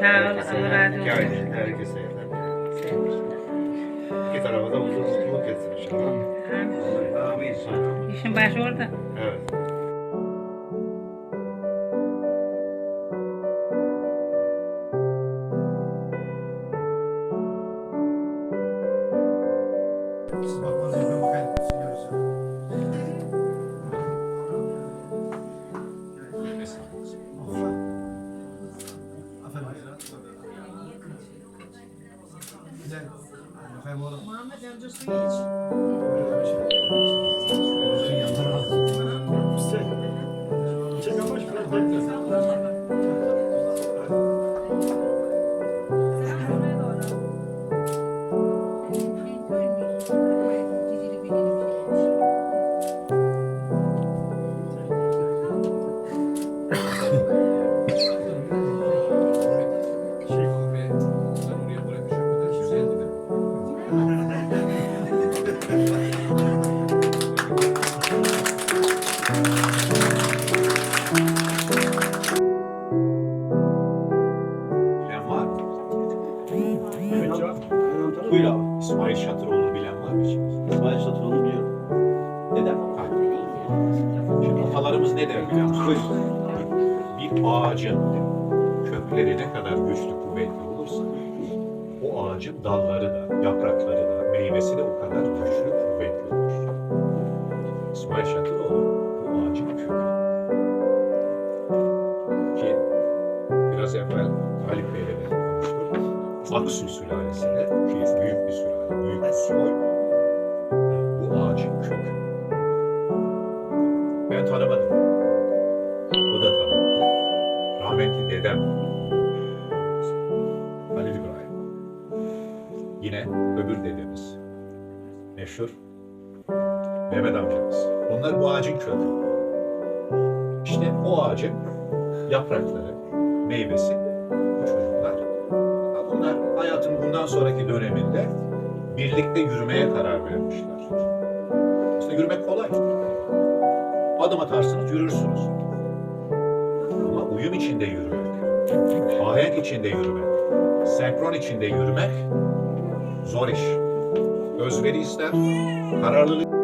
Sağ olasın, razı olsun. Herkese yeter. İki tarafa da uzun mutluluk etsin inşallah. Amin. İşin başı orada. Evet. Siz bakmanız yok, bakayım. Muhammed önce suyu iç. Buyur abi. İsmail Şatıroğlu bilen var mı şimdi? İsmail Şatıroğlu'nu biliyorum. Neden? Şimdi atalarımız ne der biliyor musun? Bir ağacın kökleri ne kadar güçlü kuvvetli olursa o ağacın dalları da, yaprakları da, meyvesi de o kadar güçlü kuvvetli olur. İsmail Şatıroğlu bu ağacın kökü. Ki biraz evvel Talip Bey'le de konuştuk. Aksu sülalesinde ki büyük bir sülale, büyük bir soy. Bu ağacın kökü. Ben tanımadım. O da tanımadı. Rahmetli dedem Halil İbrahim. Yine öbür dedemiz. Meşhur Mehmet amcamız. Onlar bu ağacın kökü. İşte o ağacın yaprakları, meyvesi bu çocuklar. Bunlar hayatın bundan sonraki döneminde birlikte yürümeye karar vermişler. İşte yürümek kolay. Adım atarsınız, yürürsünüz. Ama uyum içinde yürümek, ahenk içinde yürümek, senkron içinde yürümek zor iş. Özveri ister, kararlılık